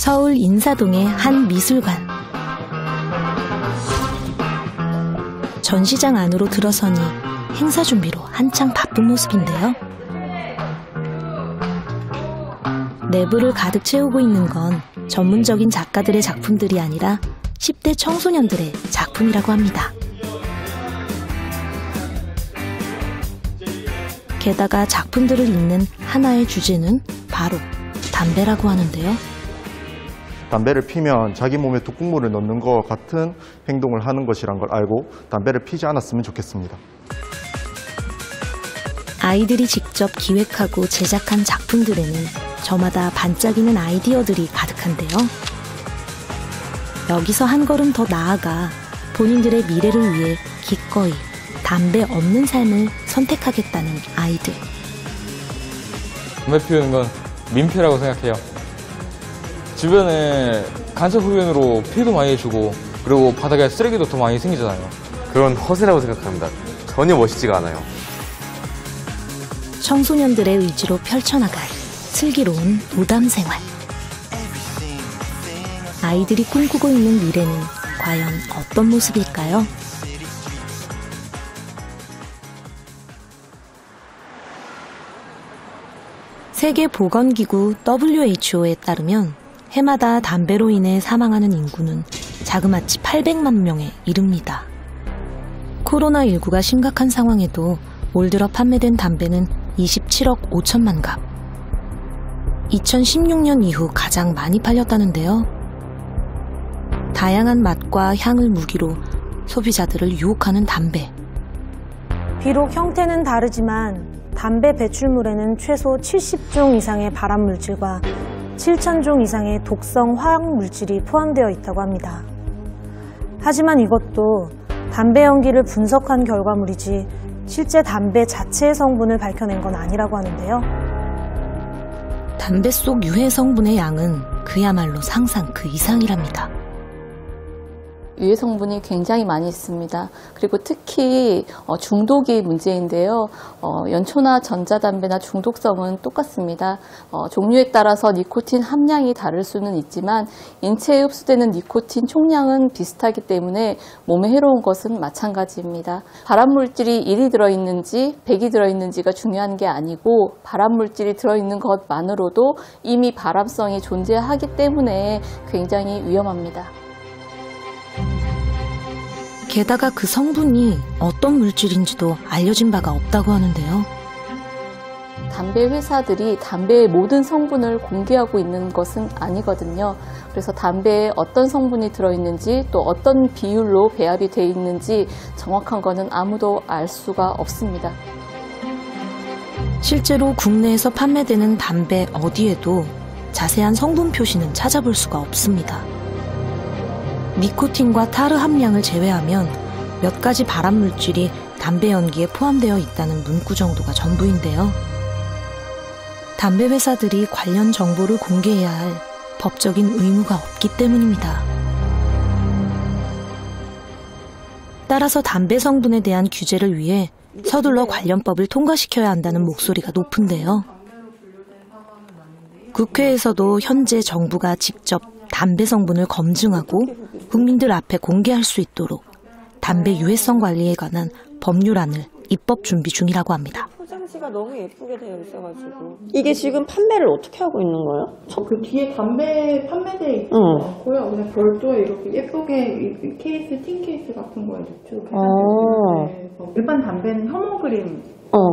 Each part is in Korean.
서울 인사동의 한 미술관. 전시장 안으로 들어서니 행사 준비로 한창 바쁜 모습인데요. 내부를 가득 채우고 있는 건 전문적인 작가들의 작품들이 아니라 10대 청소년들의 작품이라고 합니다. 게다가 작품들을 잇는 하나의 주제는 바로 담배라고 하는데요. 담배를 피면 자기 몸에 독극물을 넣는 것 같은 행동을 하는 것이란 걸 알고 담배를 피지 않았으면 좋겠습니다. 아이들이 직접 기획하고 제작한 작품들에는 저마다 반짝이는 아이디어들이 가득한데요. 여기서 한 걸음 더 나아가 본인들의 미래를 위해 기꺼이 담배 없는 삶을 선택하겠다는 아이들. 담배 피우는 건 민폐라고 생각해요. 주변에 간접 흡연으로 피해도 많이 해주고 그리고 바닥에 쓰레기도 더 많이 생기잖아요. 그건 허세라고 생각합니다. 전혀 멋있지가 않아요. 청소년들의 의지로 펼쳐나갈 슬기로운 무담 생활. 아이들이 꿈꾸고 있는 미래는 과연 어떤 모습일까요? 세계보건기구 WHO에 따르면 해마다 담배로 인해 사망하는 인구는 자그마치 800만 명에 이릅니다. 코로나19가 심각한 상황에도 올 들어 판매된 담배는 27억 5천만 갑. 2016년 이후 가장 많이 팔렸다는데요. 다양한 맛과 향을 무기로 소비자들을 유혹하는 담배. 비록 형태는 다르지만 담배 배출물에는 최소 70종 이상의 발암물질과 7,000종 이상의 독성 화학물질이 포함되어 있다고 합니다. 하지만 이것도 담배 연기를 분석한 결과물이지 실제 담배 자체의 성분을 밝혀낸 건 아니라고 하는데요. 담배 속 유해 성분의 양은 그야말로 상상 그 이상이랍니다. 유해 성분이 굉장히 많이 있습니다. 그리고 특히 중독이 문제인데요. 연초나 전자담배나 중독성은 똑같습니다. 종류에 따라서 니코틴 함량이 다를 수는 있지만 인체에 흡수되는 니코틴 총량은 비슷하기 때문에 몸에 해로운 것은 마찬가지입니다. 발암물질이 1이 들어있는지 100이 들어있는지가 중요한 게 아니고 발암물질이 들어있는 것만으로도 이미 발암성이 존재하기 때문에 굉장히 위험합니다. 게다가 그 성분이 어떤 물질인지도 알려진 바가 없다고 하는데요. 담배 회사들이 담배의 모든 성분을 공개하고 있는 것은 아니거든요. 그래서 담배에 어떤 성분이 들어있는지 또 어떤 비율로 배합이 되어 있는지 정확한 거는 아무도 알 수가 없습니다. 실제로 국내에서 판매되는 담배 어디에도 자세한 성분 표시는 찾아볼 수가 없습니다. 니코틴과 타르 함량을 제외하면 몇 가지 발암물질이 담배 연기에 포함되어 있다는 문구 정도가 전부인데요. 담배 회사들이 관련 정보를 공개해야 할 법적인 의무가 없기 때문입니다. 따라서 담배 성분에 대한 규제를 위해 서둘러 관련법을 통과시켜야 한다는 목소리가 높은데요. 국회에서도 현재 정부가 직접 담배 성분을 검증하고 국민들 앞에 공개할 수 있도록 담배 유해성 관리에 관한 법률안을 입법 준비 중이라고 합니다. 포장지가 너무 예쁘게 되어 있어가지고. 이게 지금 판매를 어떻게 하고 있는 거예요? 그 뒤에 담배 판매대에 있지 않고요. 그냥 별도의 이렇게 예쁘게 케이스, 틴 케이스 같은 거에 노출해서 일반 담배는 혐오 그림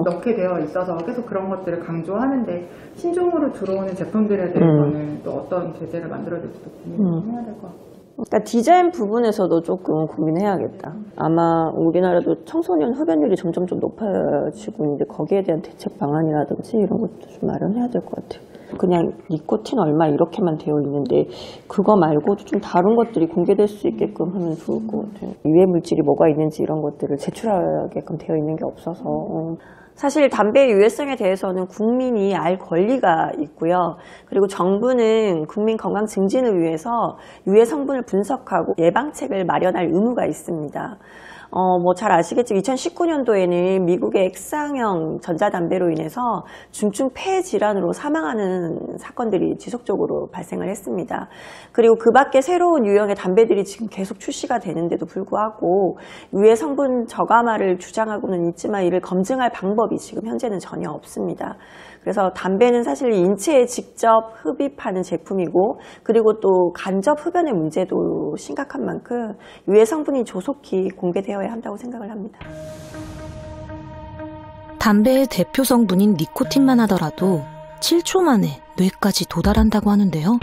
넣게 되어 있어서 계속 그런 것들을 강조하는데 신종으로 들어오는 제품들에 대해서는 또 어떤 제재를 만들어질지도 고민해야 될 것 같아요. 그러니까 디자인 부분에서도 조금 고민해야겠다. 아마 우리나라도 청소년 흡연율이 점점 좀 높아지고 있는데 거기에 대한 대책 방안이라든지 이런 것도 좀 마련해야 될 것 같아요. 그냥 니코틴 얼마 이렇게만 되어 있는데 그거 말고도 좀 다른 것들이 공개될 수 있게끔 하면 좋을 것 같아요. 유해 물질이 뭐가 있는지 이런 것들을 제출하게끔 되어 있는 게 없어서. 사실 담배의 유해성에 대해서는 국민이 알 권리가 있고요. 그리고 정부는 국민 건강 증진을 위해서 유해 성분을 분석하고 예방책을 마련할 의무가 있습니다. 뭐 잘 아시겠지만 2019년도에는 미국의 액상형 전자담배로 인해서 중증 폐 질환으로 사망하는 사건들이 지속적으로 발생을 했습니다. 그리고 그 밖에 새로운 유형의 담배들이 지금 계속 출시가 되는데도 불구하고 유해 성분 저감화를 주장하고는 있지만 이를 검증할 방법이 지금 현재는 전혀 없습니다. 그래서 담배는 사실 인체에 직접 흡입하는 제품이고 그리고 또 간접 흡연의 문제도 심각한 만큼 유해 성분이 조속히 공개되어야 한다고 생각을 합니다. 담배의 대표 성분인 니코틴만 하더라도 7초 만에 뇌까지 도달한다고 하는데요.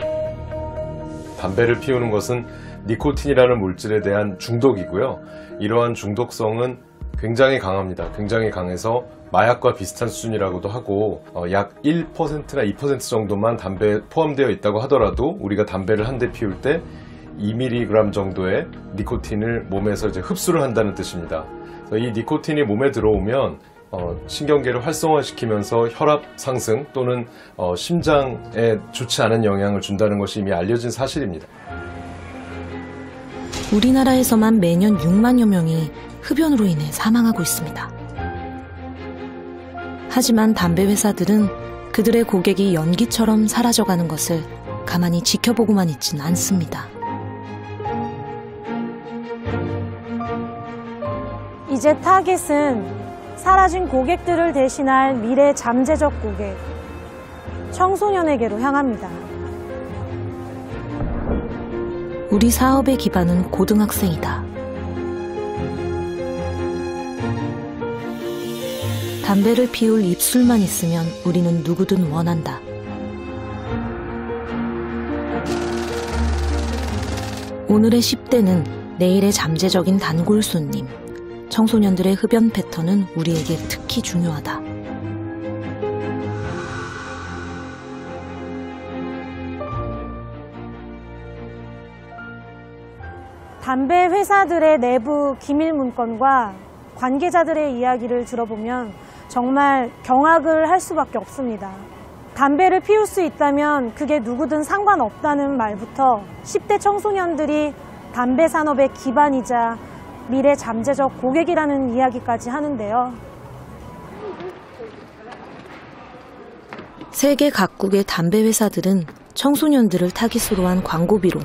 담배를 피우는 것은 니코틴이라는 물질에 대한 중독이고요. 이러한 중독성은 굉장히 강합니다. 굉장히 강해서 마약과 비슷한 수준이라고도 하고 약 1%나 2% 정도만 담배에 포함되어 있다고 하더라도 우리가 담배를 한 대 피울 때 2mg 정도의 니코틴을 몸에서 이제 흡수를 한다는 뜻입니다. 그래서 이 니코틴이 몸에 들어오면 신경계를 활성화시키면서 혈압 상승 또는 심장에 좋지 않은 영향을 준다는 것이 이미 알려진 사실입니다. 우리나라에서만 매년 6만여 명이 흡연으로 인해 사망하고 있습니다. 하지만 담배 회사들은 그들의 고객이 연기처럼 사라져가는 것을 가만히 지켜보고만 있진 않습니다. 이제 타깃은 사라진 고객들을 대신할 미래 잠재적 고객, 청소년에게로 향합니다. 우리 사업의 기반은 고등학생이다. 담배를 피울 입술만 있으면 우리는 누구든 원한다. 오늘의 10대는 내일의 잠재적인 단골 손님. 청소년들의 흡연 패턴은 우리에게 특히 중요하다. 담배 회사들의 내부 기밀 문건과 관계자들의 이야기를 들어보면 정말 경악을 할 수밖에 없습니다. 담배를 피울 수 있다면 그게 누구든 상관없다는 말부터 10대 청소년들이 담배 산업의 기반이자 미래 잠재적 고객이라는 이야기까지 하는데요. 세계 각국의 담배 회사들은 청소년들을 타깃으로 한 광고비로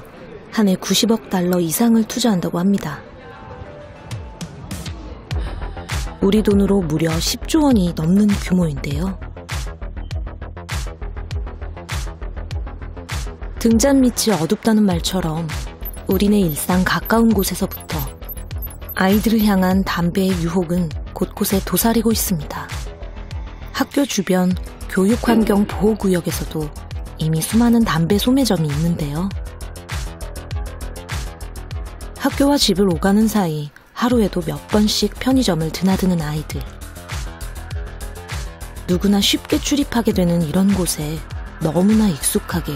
한 해 90억 달러 이상을 투자한다고 합니다. 우리 돈으로 무려 10조 원이 넘는 규모인데요. 등잔 밑이 어둡다는 말처럼 우리네 일상 가까운 곳에서부터 아이들을 향한 담배의 유혹은 곳곳에 도사리고 있습니다. 학교 주변 교육환경 보호구역에서도 이미 수많은 담배 소매점이 있는데요. 학교와 집을 오가는 사이 하루에도 몇 번씩 편의점을 드나드는 아이들. 누구나 쉽게 출입하게 되는 이런 곳에 너무나 익숙하게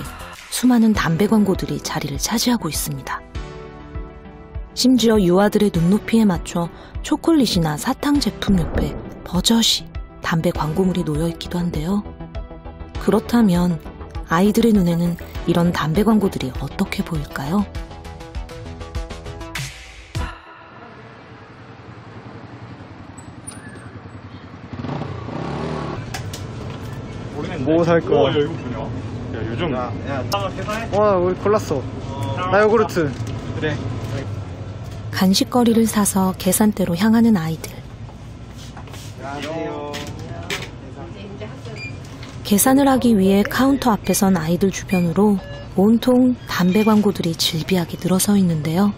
수많은 담배 광고들이 자리를 차지하고 있습니다. 심지어 유아들의 눈높이에 맞춰 초콜릿이나 사탕 제품 옆에 버젓이 담배 광고물이 놓여있기도 한데요. 그렇다면 아이들의 눈에는 이런 담배 광고들이 어떻게 보일까요? 뭐 살 거야? 이거 뭐냐? 야, 요즘. 와, 우리 골랐어. 나 요구르트. 그래. 간식거리를 사서 계산대로 향하는 아이들. 안녕하세요. 계산을 하기 위해 카운터 앞에 선 아이들 주변으로 온통 담배 광고들이 질비하게 늘어서 있는데요.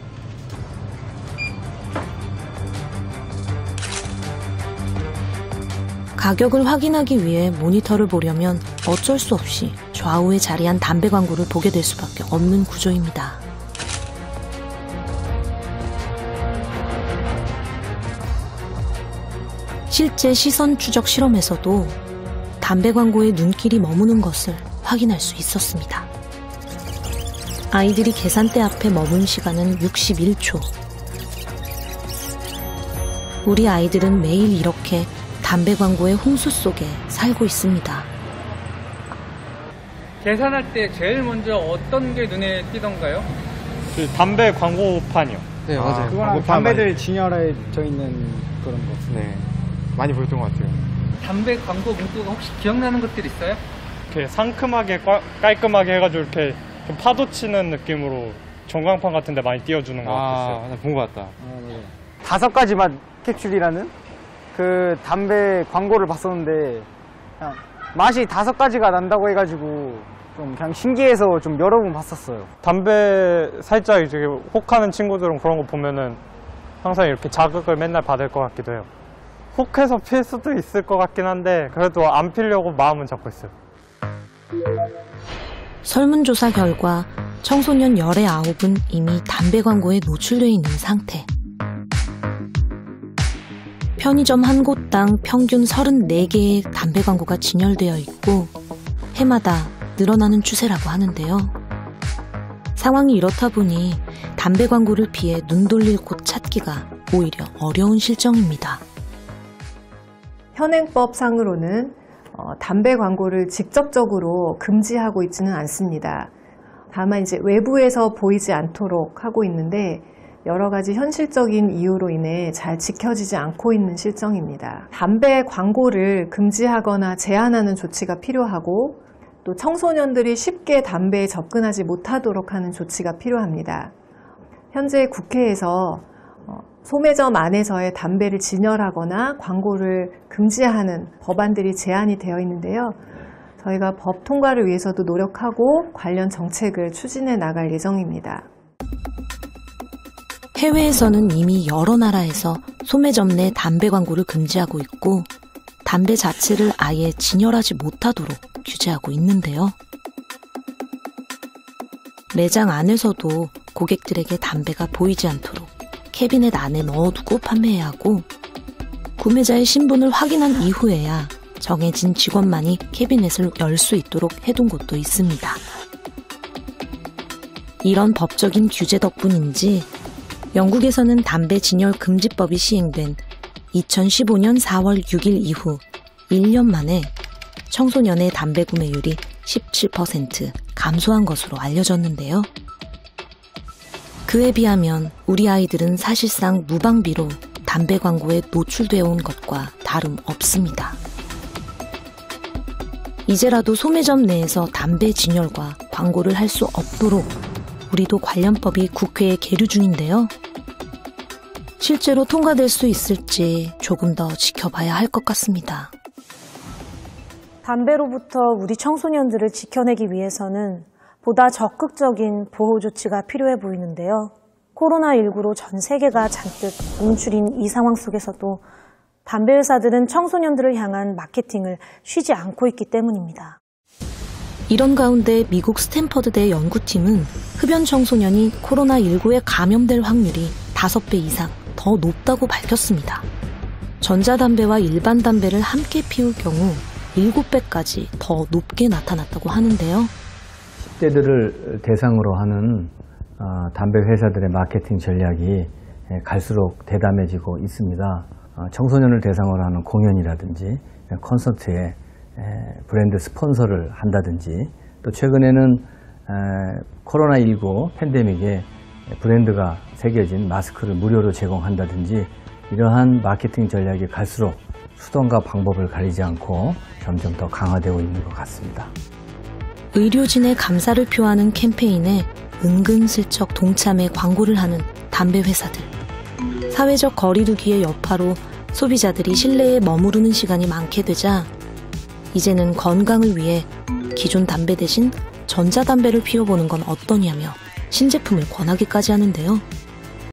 가격을 확인하기 위해 모니터를 보려면 어쩔 수 없이 좌우에 자리한 담배 광고를 보게 될 수밖에 없는 구조입니다. 실제 시선 추적 실험에서도 담배 광고에 눈길이 머무는 것을 확인할 수 있었습니다. 아이들이 계산대 앞에 머문 시간은 61초. 우리 아이들은 매일 이렇게 담배 광고의 홍수 속에 살고 있습니다. 계산할 때 제일 먼저 어떤 게 눈에 띄던가요? 그 담배 광고판이요. 네, 맞아요. 그거랑 담배들 진열해져 있는 그런 거. 네, 많이 보였던 것 같아요. 담배 광고 문구가 혹시 기억나는 것들 있어요? 이렇게 상큼하게 깔끔하게 해가지고 이렇게 좀 파도 치는 느낌으로 전광판 같은 데 많이 띄워주는 것 같았어요. 나 본 것 같다. 네. 5가지 맛 캡슐이라는 그 담배 광고를 봤었는데 그냥 맛이 5가지가 난다고 해가지고 좀 그냥 신기해서 좀 여러 번 봤었어요. 담배 살짝 이제 혹하는 친구들은 그런 거 보면은 항상 이렇게 자극을 맨날 받을 것 같기도 해요. 혹해서 필 수도 있을 것 같긴 한데 그래도 안 피려고 마음은 잡고 있어요. 설문조사 결과 청소년 19은 이미 담배 광고에 노출돼 있는 상태. 편의점 한 곳당 평균 34개의 담배 광고가 진열되어 있고 해마다 늘어나는 추세라고 하는데요. 상황이 이렇다 보니 담배 광고를 피해 눈 돌릴 곳 찾기가 오히려 어려운 실정입니다. 현행법상으로는 담배 광고를 직접적으로 금지하고 있지는 않습니다. 다만 이제 외부에서 보이지 않도록 하고 있는데 여러 가지 현실적인 이유로 인해 잘 지켜지지 않고 있는 실정입니다. 담배 광고를 금지하거나 제한하는 조치가 필요하고 또 청소년들이 쉽게 담배에 접근하지 못하도록 하는 조치가 필요합니다. 현재 국회에서 소매점 안에서의 담배를 진열하거나 광고를 금지하는 법안들이 제안이 되어 있는데요. 저희가 법 통과를 위해서도 노력하고 관련 정책을 추진해 나갈 예정입니다. 해외에서는 이미 여러 나라에서 소매점 내 담배 광고를 금지하고 있고 담배 자체를 아예 진열하지 못하도록 규제하고 있는데요. 매장 안에서도 고객들에게 담배가 보이지 않도록 캐비넷 안에 넣어두고 판매해야 하고 구매자의 신분을 확인한 이후에야 정해진 직원만이 캐비넷을 열 수 있도록 해둔 곳도 있습니다. 이런 법적인 규제 덕분인지 영국에서는 담배 진열 금지법이 시행된 2015년 4월 6일 이후 1년 만에 청소년의 담배 구매율이 17% 감소한 것으로 알려졌는데요. 그에 비하면 우리 아이들은 사실상 무방비로 담배 광고에 노출되어 온 것과 다름없습니다. 이제라도 소매점 내에서 담배 진열과 광고를 할 수 없도록 우리도 관련법이 국회에 계류 중인데요. 실제로 통과될 수 있을지 조금 더 지켜봐야 할 것 같습니다. 담배로부터 우리 청소년들을 지켜내기 위해서는 보다 적극적인 보호 조치가 필요해 보이는데요. 코로나19로 전 세계가 잔뜩 움츠린 이 상황 속에서도 담배 회사들은 청소년들을 향한 마케팅을 쉬지 않고 있기 때문입니다. 이런 가운데 미국 스탠퍼드대 연구팀은 흡연 청소년이 코로나19에 감염될 확률이 5배 이상 더 높다고 밝혔습니다. 전자담배와 일반 담배를 함께 피울 경우 7배까지 더 높게 나타났다고 하는데요. 10대들을 대상으로 하는 담배 회사들의 마케팅 전략이 갈수록 대담해지고 있습니다. 청소년을 대상으로 하는 공연이라든지 콘서트에 브랜드 스폰서를 한다든지 또 최근에는 코로나19 팬데믹에 브랜드가 새겨진 마스크를 무료로 제공한다든지 이러한 마케팅 전략이 갈수록 수단과 방법을 가리지 않고 점점 더 강화되고 있는 것 같습니다. 의료진의 감사를 표하는 캠페인에 은근슬쩍 동참해 광고를 하는 담배 회사들. 사회적 거리두기의 여파로 소비자들이 실내에 머무르는 시간이 많게 되자 이제는 건강을 위해 기존 담배 대신 전자담배를 피워보는 건 어떠냐며 신제품을 권하기까지 하는데요.